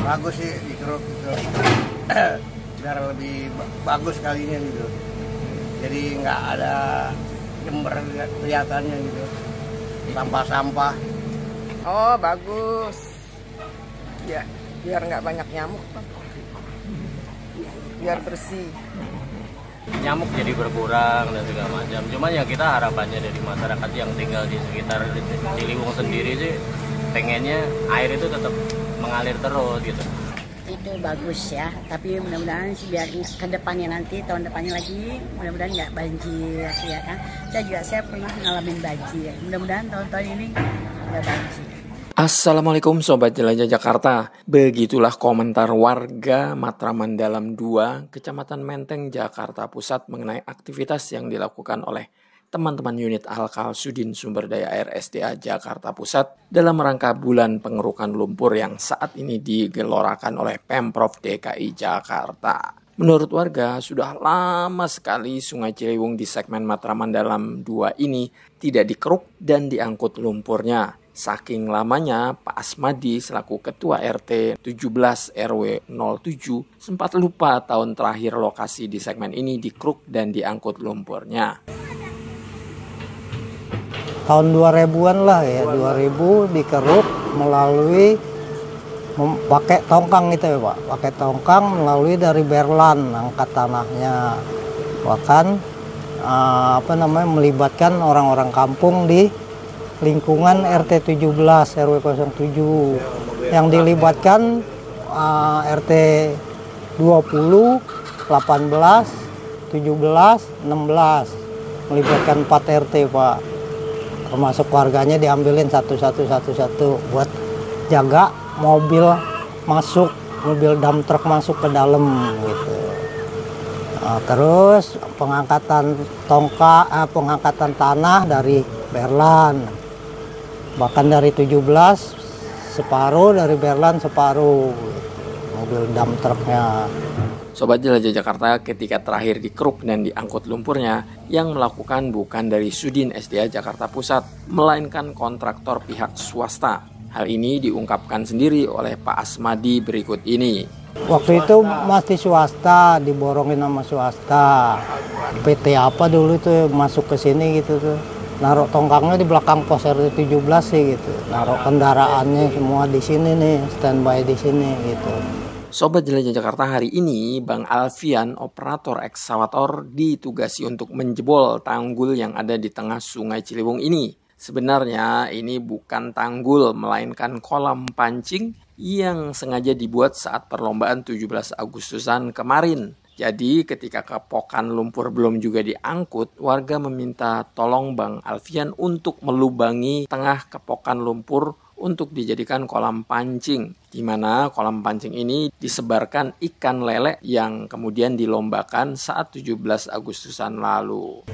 Bagus sih dikeruk gitu. Biar lebih bagus kalinya gitu. Jadi nggak ada jember kelihatannya gitu. Sampah-sampah. Oh bagus. Ya biar nggak banyak nyamuk Pak. Biar bersih. Nyamuk jadi berkurang dan segala macam. Cuma ya kita harapannya dari masyarakat yang tinggal di sekitar Ciliwung sendiri sih pengennya air itu tetap mengalir terus gitu. Itu bagus ya, tapi mudah-mudahan sih biar ke depannya nanti, tahun depannya lagi, mudah-mudahan nggak banjir ya kan. Saya pernah ngalamin banjir, mudah-mudahan tahun-tahun ini nggak banjir. Assalamualaikum Sobat Jelajah Jakarta. Begitulah komentar warga Matraman Dalam 2, Kecamatan Menteng, Jakarta Pusat mengenai aktivitas yang dilakukan oleh teman-teman unit Alkal Sudin Sumber Daya Air SDA Jakarta Pusat dalam rangka bulan pengerukan lumpur yang saat ini digelorakan oleh Pemprov DKI Jakarta. Menurut warga, sudah lama sekali Sungai Ciliwung di segmen Matraman Dalam 2 ini tidak dikeruk dan diangkut lumpurnya. Saking lamanya, Pak Asmadi selaku Ketua RT 17 RW 07 sempat lupa tahun terakhir lokasi di segmen ini dikeruk dan diangkut lumpurnya. Tahun 2000-an lah ya, 2000 dikeruk melalui pakai tongkang itu ya Pak, pakai tongkang melalui dari Berlan angkat tanahnya, bahkan melibatkan orang-orang kampung di lingkungan RT 17 RW 07 yang dilibatkan RT 20, 18, 17, 16 melibatkan 4 RT Pak, termasuk warganya diambilin satu buat jaga mobil dump truck masuk ke dalam gitu. Terus pengangkatan pengangkatan tanah dari Berlan, bahkan dari 17 separuh, dari Berlan separuh mobil dump trucknya. Sobat Jelajah Jakarta, ketika terakhir dikeruk dan diangkut lumpurnya, yang melakukan bukan dari Sudin SDA Jakarta Pusat, melainkan kontraktor pihak swasta. Hal ini diungkapkan sendiri oleh Pak Asmadi berikut ini. Waktu itu masih swasta, diborongin sama swasta. PT apa dulu tuh masuk ke sini gitu tuh. Naruh tongkangnya di belakang pos RT 17 sih gitu. Naruh kendaraannya semua di sini nih, standby di sini gitu. Sobat Jelajah Jakarta, hari ini Bang Alfian, operator ekskavator, ditugasi untuk menjebol tanggul yang ada di tengah Sungai Ciliwung ini. Sebenarnya ini bukan tanggul, melainkan kolam pancing yang sengaja dibuat saat perlombaan 17 Agustusan kemarin. Jadi ketika kepokan lumpur belum juga diangkut, warga meminta tolong Bang Alfian untuk melubangi tengah kepokan lumpur untuk dijadikan kolam pancing, di mana kolam pancing ini disebarkan ikan lele yang kemudian dilombakan saat 17 Agustusan lalu.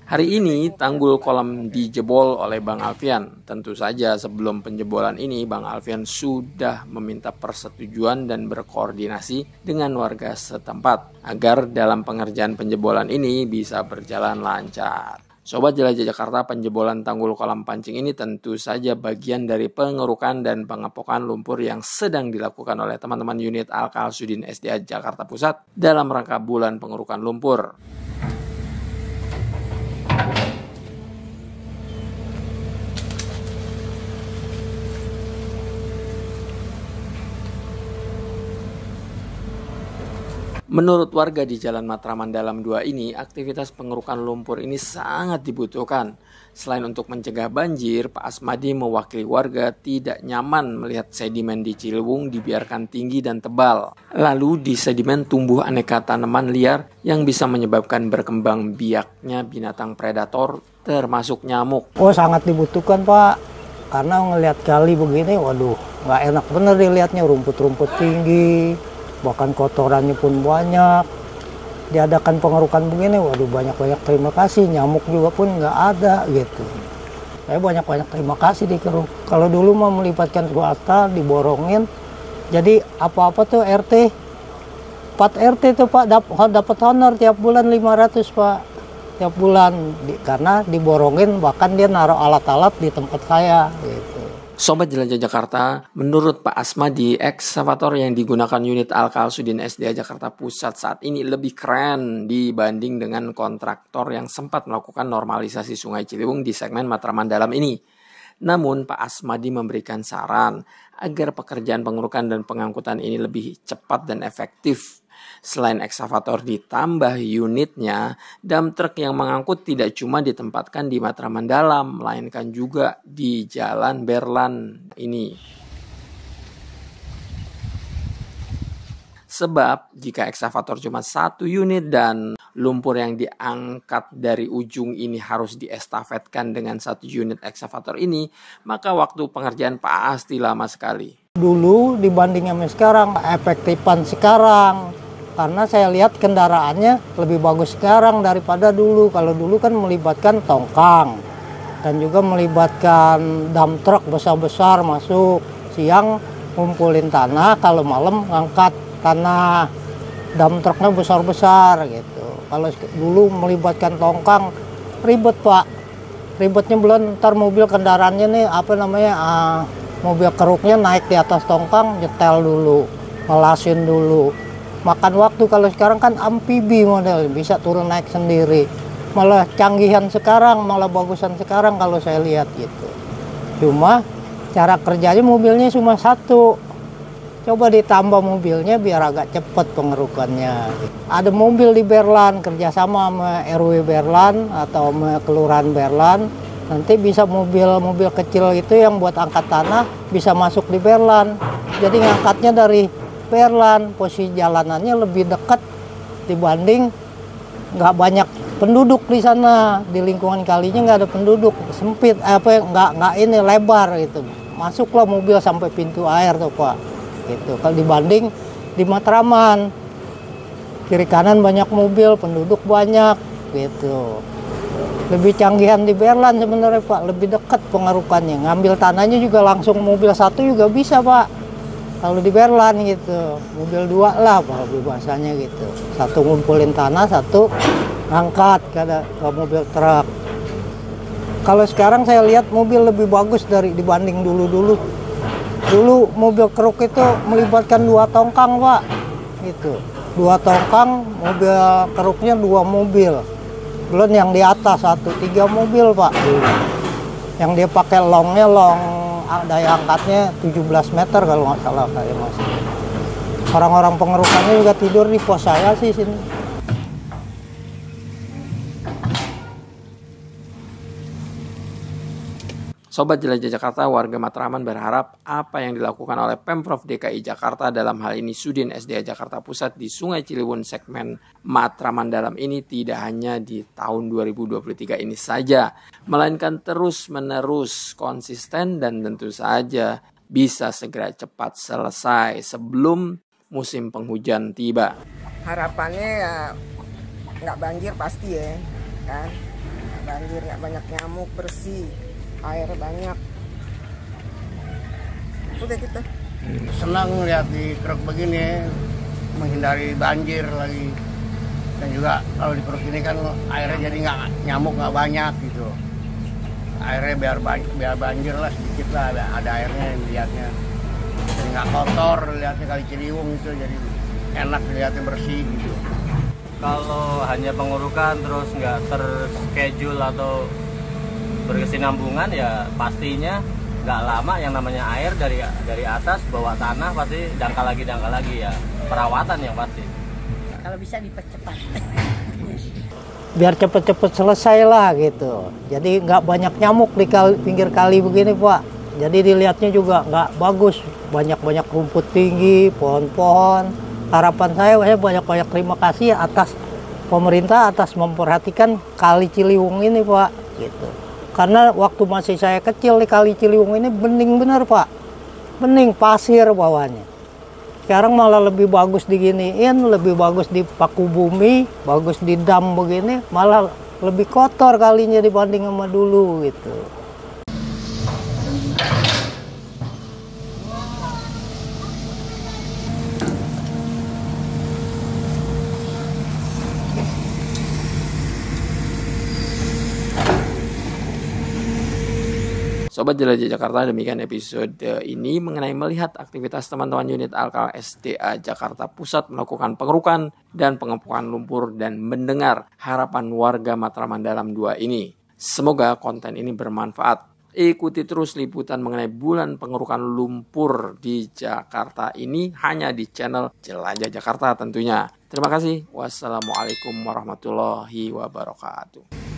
Hari ini tanggul kolam dijebol oleh Bang Alfian. Tentu saja sebelum penjebolan ini Bang Alfian sudah meminta persetujuan dan berkoordinasi dengan warga setempat agar dalam pengerjaan penjebolan ini bisa berjalan lancar. Sobat Jelajah Jakarta, penjebolan tanggul kolam pancing ini tentu saja bagian dari pengerukan dan pengepokan lumpur yang sedang dilakukan oleh teman-teman unit Alkal Sudin SDA Jakarta Pusat dalam rangka bulan pengerukan lumpur. Menurut warga di Jalan Matraman Dalam 2 ini, aktivitas pengerukan lumpur ini sangat dibutuhkan. Selain untuk mencegah banjir, Pak Asmadi mewakili warga tidak nyaman melihat sedimen di Ciliwung dibiarkan tinggi dan tebal. Lalu di sedimen tumbuh aneka tanaman liar yang bisa menyebabkan berkembang biaknya binatang predator termasuk nyamuk. Oh sangat dibutuhkan Pak, karena ngelihat kali begini, waduh nggak enak bener dilihatnya, rumput-rumput tinggi. Bahkan kotorannya pun banyak. diadakan pengerukan begini, waduh banyak-banyak terima kasih, nyamuk juga pun nggak ada gitu. Saya banyak-banyak terima kasih dikeruk. Kalau dulu mau melibatkan swasta, diborongin, jadi apa-apa tuh RT, 4 RT tuh Pak dapat honor tiap bulan 500 Pak, tiap bulan, karena diborongin, bahkan dia naruh alat-alat di tempat saya gitu. Sobat Jelajah Jakarta, menurut Pak Asmadi, eksavator yang digunakan unit Al-Kal Sudin SDA Jakarta Pusat saat ini lebih keren dibanding dengan kontraktor yang sempat melakukan normalisasi Sungai Ciliwung di segmen Matraman Dalam ini. Namun Pak Asmadi memberikan saran agar pekerjaan pengerukan dan pengangkutan ini lebih cepat dan efektif. Selain eksavator ditambah unitnya, dump truck yang mengangkut tidak cuma ditempatkan di Matraman Dalam, melainkan juga di Jalan Berlan ini. Sebab jika eksavator cuma 1 unit dan lumpur yang diangkat dari ujung ini harus diestafetkan dengan 1 unit eksavator ini, maka waktu pengerjaan pasti lama sekali. Dulu dibanding sama sekarang, efektifan sekarang. Karena saya lihat kendaraannya lebih bagus sekarang daripada dulu. Kalau dulu kan melibatkan tongkang dan juga melibatkan dump truck besar-besar masuk. Siang ngumpulin tanah, kalau malam ngangkat tanah. Dump trucknya besar-besar gitu. Kalau dulu melibatkan tongkang ribet Pak. Ribetnya belum, ntar mobil kendaraannya nih mobil keruknya naik di atas tongkang, nyetel dulu, ngelasin dulu. Makan waktu. Kalau sekarang kan amfibi model, bisa turun naik sendiri. Malah canggihan sekarang, malah bagusan sekarang kalau saya lihat gitu. Cuma cara kerjanya mobilnya cuma 1. Coba ditambah mobilnya biar agak cepat pengerukannya. Ada mobil di Berlan, kerjasama sama RW Berlan atau sama Kelurahan Berlan. Nanti bisa mobil kecil itu yang buat angkat tanah bisa masuk di Berlan. Jadi ngangkatnya dari Berlan, posisi jalanannya lebih dekat dibanding nggak banyak penduduk di sana. Di lingkungan kalinya nggak ada penduduk, sempit, nggak ini lebar gitu. Masuklah mobil sampai pintu air tuh Pak. Gitu. Kalau dibanding di Matraman, kiri kanan banyak mobil, penduduk banyak gitu. Lebih canggihan di Berlan sebenarnya Pak, lebih dekat pengerukannya. Ngambil tanahnya juga langsung mobil 1 juga bisa Pak. Kalau di Berlan gitu, mobil 2 lah bahasanya gitu. 1 ngumpulin tanah, 1 ngangkat ke mobil truk. Kalau sekarang saya lihat mobil lebih bagus dibanding dulu-dulu. Dulu mobil keruk itu melibatkan 2 tongkang Pak, gitu. 2 tongkang, mobil keruknya 2 mobil. Belum yang di atas 1, 3 mobil Pak. Yang dia pakai longnya daya angkatnya 17 meter kalau nggak salah kayak Mas. Orang-orang pengerukannya juga tidur di pos saya sih sini. Sobat Jelajah Jakarta, warga Matraman berharap apa yang dilakukan oleh Pemprov DKI Jakarta, dalam hal ini Sudin SDA Jakarta Pusat di Sungai Ciliwung segmen Matraman Dalam ini tidak hanya di tahun 2023 ini saja, melainkan terus-menerus konsisten dan tentu saja bisa segera cepat selesai sebelum musim penghujan tiba. Harapannya ya nggak banjir pasti ya, kan? Nggak banjir, nggak banyak nyamuk, bersih. Air banyak. Udah gitu. Senang lihat di truk begini, menghindari banjir lagi. Dan juga kalau di truk ini kan airnya jadi nyamuk nggak banyak gitu. Airnya biar banjir lah sedikit lah, ada airnya lihatnya. Jadi nggak kotor lihatnya Kali Ciliwung itu, jadi enak lihatnya bersih gitu. Kalau hanya pengurukan terus nggak terschedule atau berkesinambungan ya pastinya nggak lama, yang namanya air dari atas bawa tanah pasti dangkal lagi ya, perawatan yang pasti. Kalau bisa dipercepat. Biar cepet-cepet selesai lah gitu. Jadi nggak banyak nyamuk di pinggir kali begini Pak. Jadi dilihatnya juga nggak bagus, banyak-banyak rumput tinggi, pohon-pohon. Harapan saya banyak-banyak terima kasih atas pemerintah atas memperhatikan Kali Ciliwung ini Pak gitu. Karena waktu masih saya kecil di Kali Ciliwung ini bening bener Pak. Bening, pasir bawahnya. Sekarang malah lebih bagus diginiin, lebih bagus di paku bumi, bagus di dam begini, malah lebih kotor kalinya dibanding sama dulu gitu. Sobat Jelajah Jakarta, demikian episode ini mengenai melihat aktivitas teman-teman unit Alkal SDA Jakarta Pusat melakukan pengerukan dan pengepungan lumpur dan mendengar harapan warga Matraman Dalam 2 ini. Semoga konten ini bermanfaat. Ikuti terus liputan mengenai bulan pengerukan lumpur di Jakarta ini hanya di channel Jelajah Jakarta tentunya. Terima kasih. Wassalamualaikum warahmatullahi wabarakatuh.